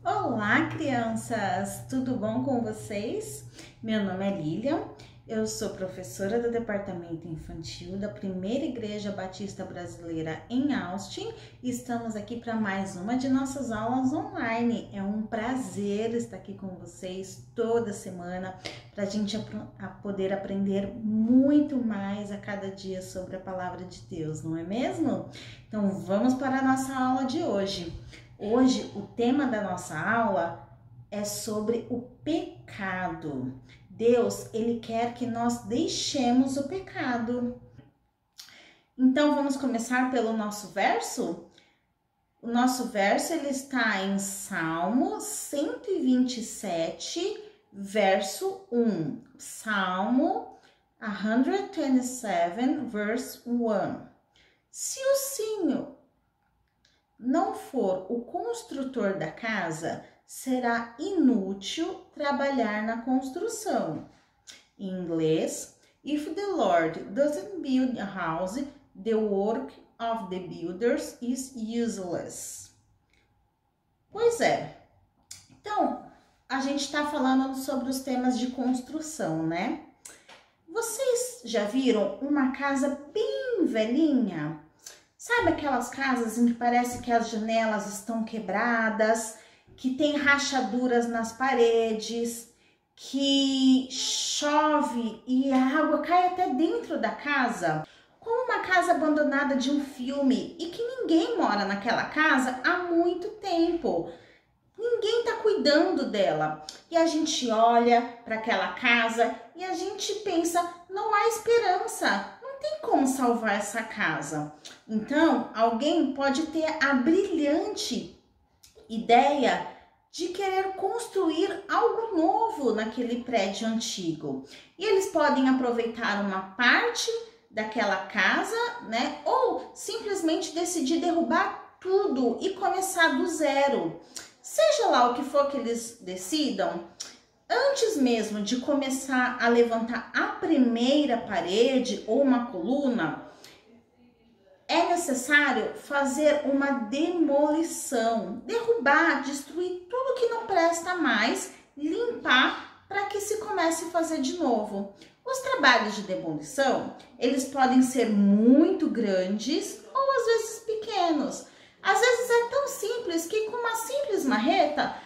Olá, crianças! Tudo bom com vocês? Meu nome é Lilian, eu sou professora do Departamento Infantil da Primeira Igreja Batista Brasileira em Austin e estamos aqui para mais uma de nossas aulas online. É um prazer estar aqui com vocês toda semana para a gente poder aprender muito mais a cada dia sobre a Palavra de Deus, não é mesmo? Então vamos para a nossa aula de hoje. Hoje, o tema da nossa aula é sobre o pecado. Deus, Ele quer que nós deixemos o pecado. Então, vamos começar pelo nosso verso? O nosso verso, ele está em Salmo 127, verso 1. Salmo 127, verse 1. Se o Senhor não for o construtor da casa, será inútil trabalhar na construção. Em inglês, if the Lord doesn't build a house, the work of the builders is useless. Pois é. Então, a gente está falando sobre os temas de construção, né? Vocês já viram uma casa bem velhinha? Sabe aquelas casas em que parece que as janelas estão quebradas, que tem rachaduras nas paredes, que chove e a água cai até dentro da casa? Como uma casa abandonada de um filme e que ninguém mora naquela casa há muito tempo. Ninguém está cuidando dela. E a gente olha para aquela casa e a gente pensa, não há esperança. Não tem como salvar essa casa. Então, alguém pode ter a brilhante ideia de querer construir algo novo naquele prédio antigo. E eles podem aproveitar uma parte daquela casa, né? Ou simplesmente decidir derrubar tudo e começar do zero. Seja lá o que for que eles decidam, antes mesmo de começar a levantar a primeira parede ou uma coluna, é necessário fazer uma demolição, derrubar, destruir tudo que não presta mais, limpar para que se comece a fazer de novo. Os trabalhos de demolição, eles podem ser muito grandes ou às vezes pequenos. Às vezes é tão simples que com uma simples marreta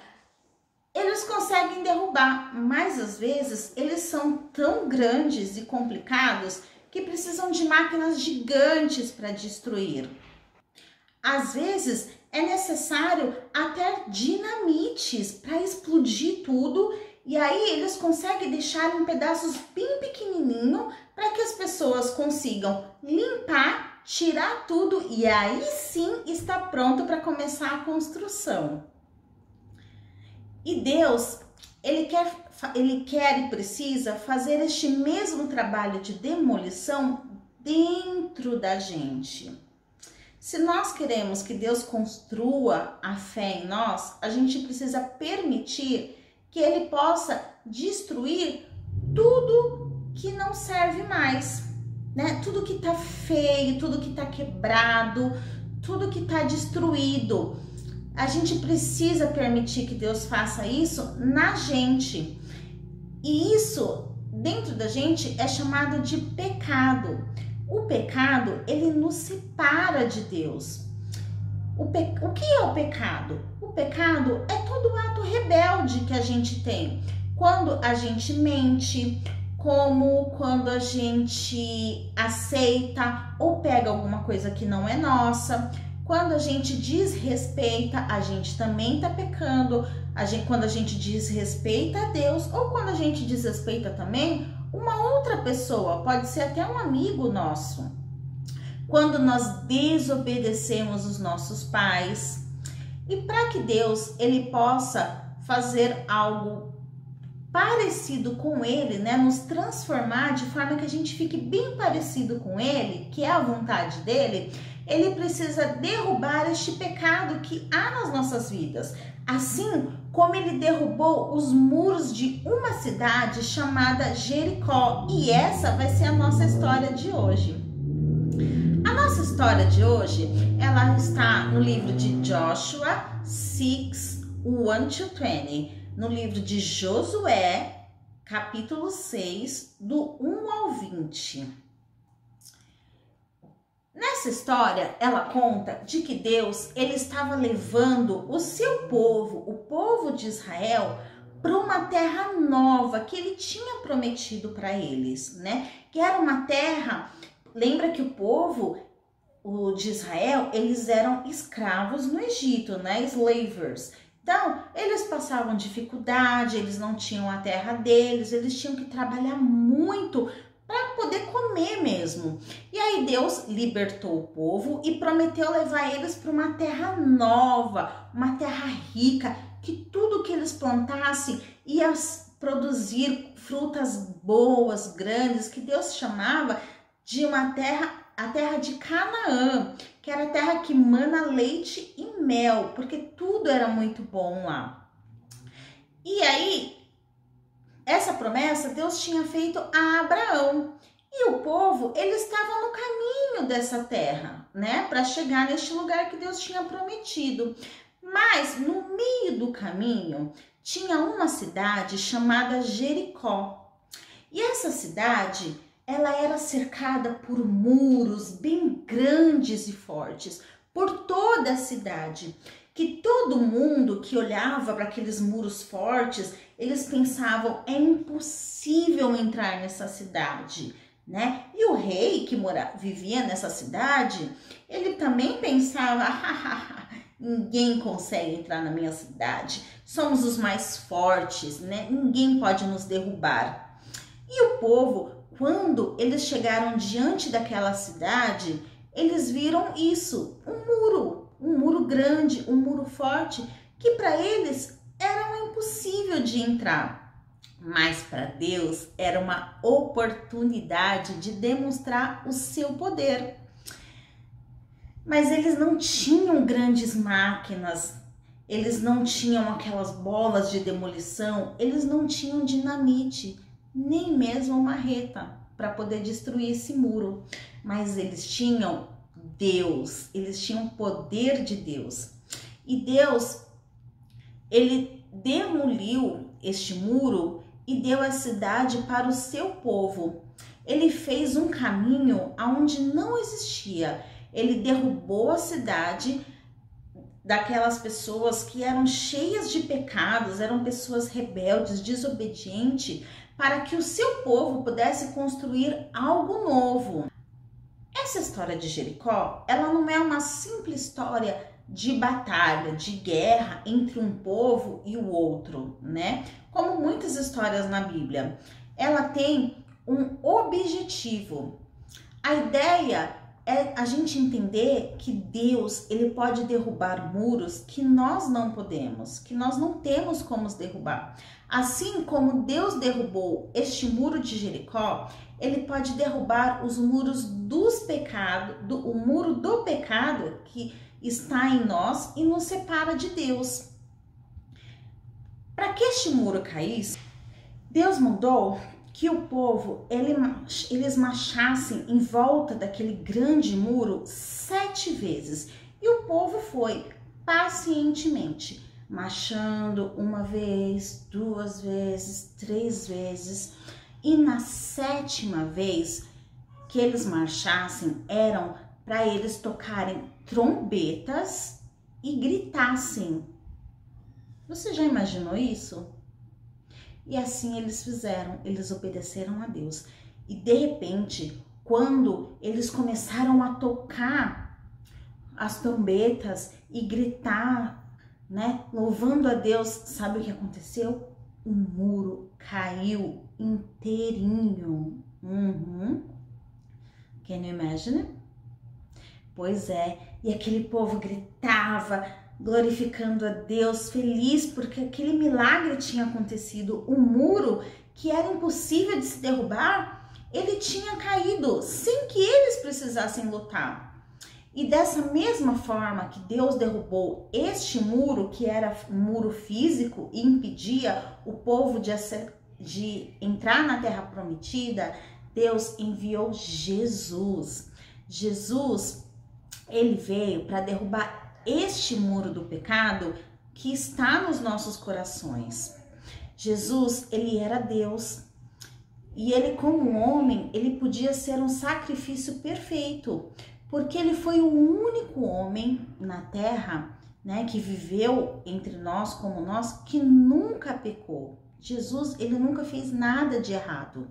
eles conseguem derrubar, mas às vezes eles são tão grandes e complicados que precisam de máquinas gigantes para destruir. Às vezes é necessário até dinamites para explodir tudo e aí eles conseguem deixar em pedaços bem pequenininhos para que as pessoas consigam limpar, tirar tudo e aí sim está pronto para começar a construção. E Deus, Ele quer e precisa fazer este mesmo trabalho de demolição dentro da gente. Se nós queremos que Deus construa a fé em nós, a gente precisa permitir que Ele possa destruir tudo que não serve mais, né? Tudo que tá feio, tudo que tá quebrado, tudo que tá destruído. A gente precisa permitir que Deus faça isso na gente. E isso, dentro da gente, é chamado de pecado. O pecado, ele nos separa de Deus. O que é o pecado? O pecado é todo ato rebelde que a gente tem. Quando a gente mente, como quando a gente aceita ou pega alguma coisa que não é nossa. Quando a gente desrespeita, a gente também está pecando. Quando a gente desrespeita a Deus ou quando a gente desrespeita também uma outra pessoa, pode ser até um amigo nosso. Quando nós desobedecemos os nossos pais. E para que Deus ele possa fazer algo parecido com Ele, né, nos transformar de forma que a gente fique bem parecido com Ele, que é a vontade dele, Ele precisa derrubar este pecado que há nas nossas vidas. Assim como Ele derrubou os muros de uma cidade chamada Jericó. E essa vai ser a nossa história de hoje. A nossa história de hoje, ela está no livro de Joshua 6, 1-20, no livro de Josué, capítulo 6, do 1 ao 20. Nessa história, ela conta de que Deus, ele estava levando o seu povo, o povo de Israel, para uma terra nova que ele tinha prometido para eles, né? Que era uma terra, lembra que o povo de Israel, eles eram escravos no Egito, né? Slavers. Então, eles passavam dificuldade, eles não tinham a terra deles, eles tinham que trabalhar muito para poder comer mesmo. E aí Deus libertou o povo e prometeu levar eles para uma terra nova, uma terra rica, que tudo que eles plantassem ia produzir frutas boas, grandes, que Deus chamava de uma terra, a terra de Canaã, que era a terra que mana leite e mel, porque tudo era muito bom lá. E aí, essa promessa Deus tinha feito a Abraão. E o povo, ele estava no caminho dessa terra, né? Para chegar neste lugar que Deus tinha prometido. Mas no meio do caminho tinha uma cidade chamada Jericó. E essa cidade, ela era cercada por muros bem grandes e fortes, por toda a cidade, que todo mundo que olhava para aqueles muros fortes, eles pensavam, é impossível entrar nessa cidade, né? E o rei que vivia nessa cidade, ele também pensava, ninguém consegue entrar na minha cidade, somos os mais fortes, né? Ninguém pode nos derrubar. E o povo, quando eles chegaram diante daquela cidade, eles viram isso, um muro grande, um muro forte, que para eles era impossível de entrar. Mas para Deus era uma oportunidade de demonstrar o seu poder. Mas eles não tinham grandes máquinas, eles não tinham aquelas bolas de demolição, eles não tinham dinamite, nem mesmo marreta para poder destruir esse muro. Mas eles tinham Deus, eles tinham o poder de Deus. E Deus, ele demoliu este muro e deu a cidade para o seu povo. Ele fez um caminho aonde não existia. Ele derrubou a cidade daquelas pessoas que eram cheias de pecados, eram pessoas rebeldes, desobedientes, para que o seu povo pudesse construir algo novo. Essa história de Jericó, ela não é uma simples história de batalha, de guerra entre um povo e o outro, né? Como muitas histórias na Bíblia. Ela tem um objetivo. A ideia é a gente entender que Deus, ele pode derrubar muros que nós não podemos, que nós não temos como derrubar. Assim como Deus derrubou este muro de Jericó, ele pode derrubar os muros dos pecados, o muro do pecado que está em nós e nos separa de Deus. Para que este muro caísse, Deus mandou que o povo, eles marchassem em volta daquele grande muro 7 vezes. E o povo foi pacientemente marchando 1 vez, 2 vezes, 3 vezes. E na 7ª vez que eles marchassem, eram para eles tocarem trombetas e gritassem. Você já imaginou isso? E assim eles fizeram, eles obedeceram a Deus. E de repente, quando eles começaram a tocar as trombetas e gritar, né, louvando a Deus, sabe o que aconteceu? O muro caiu inteirinho. Can you imagine? Pois é, e aquele povo gritava, glorificando a Deus, feliz porque aquele milagre tinha acontecido. O muro, que era impossível de se derrubar, ele tinha caído sem que eles precisassem lutar. E dessa mesma forma que Deus derrubou este muro, que era um muro físico e impedia o povo de entrar na terra prometida, Deus enviou Jesus. Jesus, ele veio para derrubar este muro do pecado que está nos nossos corações. Jesus, ele era Deus. E ele, como homem, ele podia ser um sacrifício perfeito, porque ele foi o único homem na terra, né, que viveu entre nós como nós, que nunca pecou. Jesus, ele nunca fez nada de errado.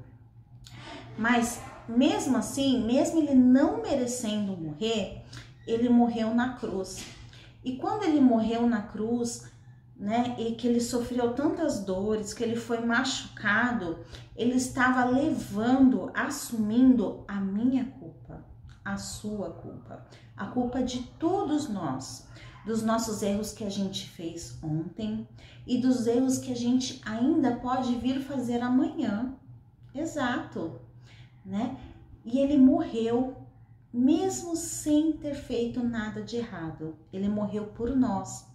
Mas mesmo assim, mesmo ele não merecendo morrer, ele morreu na cruz. E quando ele morreu na cruz, né, e que ele sofreu tantas dores, que ele foi machucado, ele estava levando, assumindo a minha culpa, a sua culpa, a culpa de todos nós, dos nossos erros que a gente fez ontem e dos erros que a gente ainda pode vir fazer amanhã. Exato, né? E ele morreu mesmo sem ter feito nada de errado. Ele morreu por nós.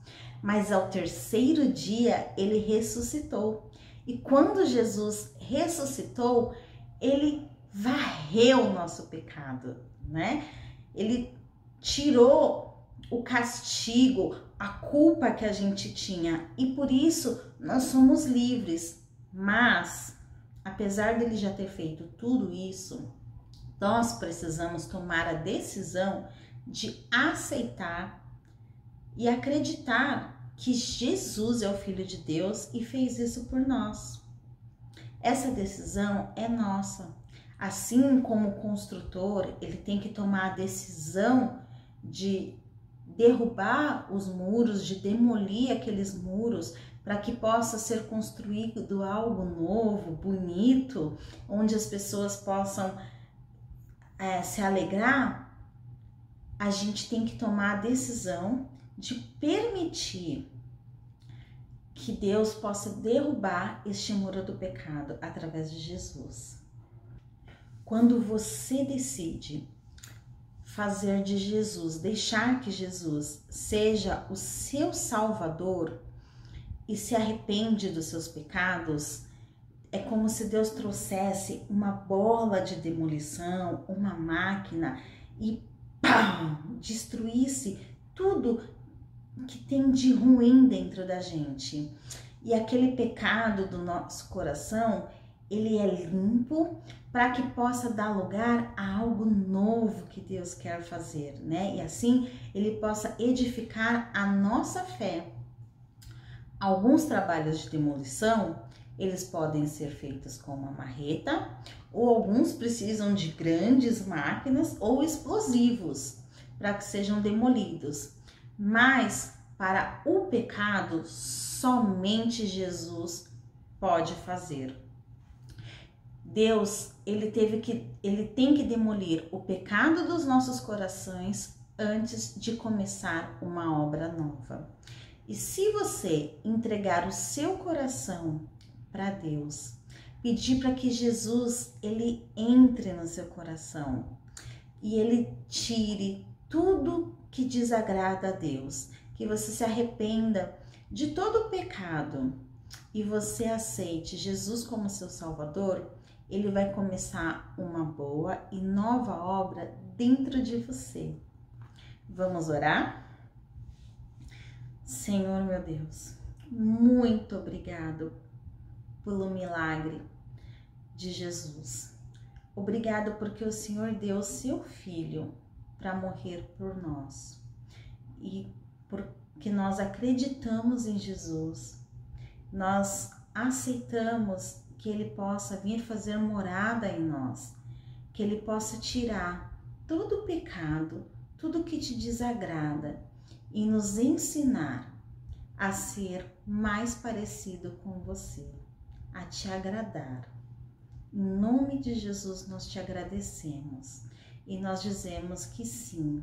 Mas ao terceiro dia, ele ressuscitou. E quando Jesus ressuscitou, ele varreu o nosso pecado, né? Ele tirou o castigo, a culpa que a gente tinha. E por isso, nós somos livres. Mas, apesar dele já ter feito tudo isso, nós precisamos tomar a decisão de aceitar e acreditar que Jesus é o Filho de Deus e fez isso por nós. Essa decisão é nossa. Assim como o construtor, ele tem que tomar a decisão de derrubar os muros, de demolir aqueles muros, para que possa ser construído algo novo, bonito, onde as pessoas possam se alegrar. A gente tem que tomar a decisão de permitir que Deus possa derrubar este muro do pecado através de Jesus. Quando você decide fazer de Jesus, deixar que Jesus seja o seu Salvador e se arrepende dos seus pecados, é como se Deus trouxesse uma bola de demolição, uma máquina e destruísse tudo que tem de ruim dentro da gente. E aquele pecado do nosso coração, ele é limpo para que possa dar lugar a algo novo que Deus quer fazer, né? E assim ele possa edificar a nossa fé. Alguns trabalhos de demolição, eles podem ser feitos com uma marreta, ou alguns precisam de grandes máquinas ou explosivos para que sejam demolidos. Mas para o pecado, somente Jesus pode fazer. Deus, ele tem que demolir o pecado dos nossos corações antes de começar uma obra nova. E se você entregar o seu coração para Deus, pedir para que Jesus ele entre no seu coração e ele tire tudo que desagrada a Deus, que você se arrependa de todo o pecado e você aceite Jesus como seu Salvador, ele vai começar uma boa e nova obra dentro de você. Vamos orar? Senhor meu Deus, muito obrigado pelo milagre de Jesus. Obrigado porque o Senhor deu o seu Filho para morrer por nós. E porque nós acreditamos em Jesus, nós aceitamos que Ele possa vir fazer morada em nós, que Ele possa tirar todo o pecado, tudo que te desagrada e nos ensinar a ser mais parecido com você, a te agradar. Em nome de Jesus nós te agradecemos e nós dizemos que sim,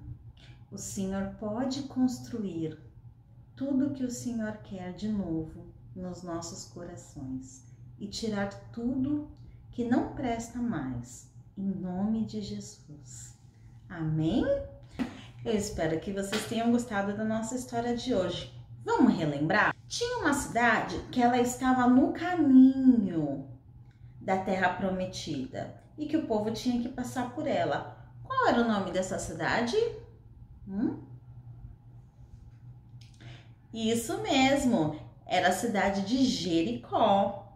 o Senhor pode construir tudo que o Senhor quer de novo nos nossos corações e tirar tudo que não presta mais, em nome de Jesus. Amém? Eu espero que vocês tenham gostado da nossa história de hoje. Vamos relembrar? Tinha uma cidade que ela estava no caminho da Terra Prometida e que o povo tinha que passar por ela. Qual era o nome dessa cidade? Isso mesmo, era a cidade de Jericó.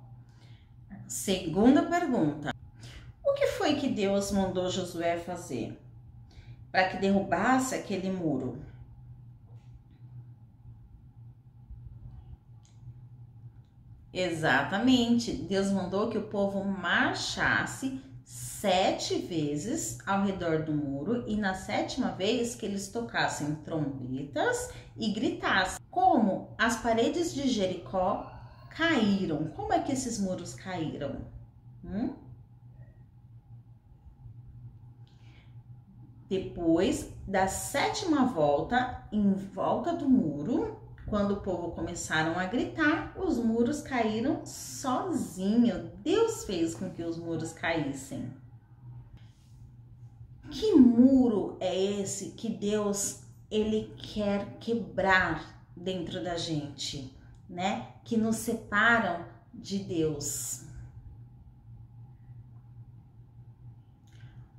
Segunda pergunta: o que foi que Deus mandou Josué fazer para que derrubasse aquele muro? Exatamente, Deus mandou que o povo marchasse 7 vezes ao redor do muro e na 7ª vez que eles tocassem trombetas e gritassem. Como as paredes de Jericó caíram? Como é que esses muros caíram? Depois da 7ª volta, em volta do muro, quando o povo começaram a gritar, os muros caíram sozinho. Deus fez com que os muros caíssem. Que muro é esse que Deus ele quer quebrar dentro da gente, né? Que nos separam de Deus.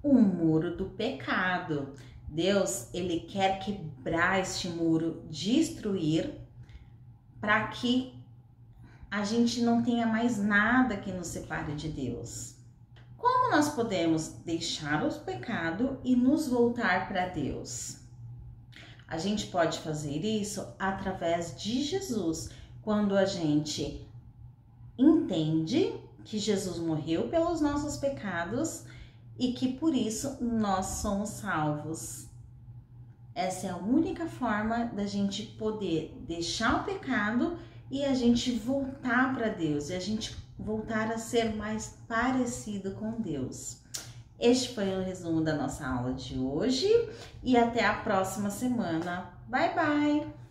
O muro do pecado. Deus, ele quer quebrar este muro, destruir, para que a gente não tenha mais nada que nos separe de Deus. Como nós podemos deixar o pecado e nos voltar para Deus? A gente pode fazer isso através de Jesus, quando a gente entende que Jesus morreu pelos nossos pecados e que por isso nós somos salvos. Essa é a única forma da gente poder deixar o pecado e a gente voltar para Deus, e a gente voltar a ser mais parecido com Deus. Este foi o resumo da nossa aula de hoje e até a próxima semana. Bye, bye!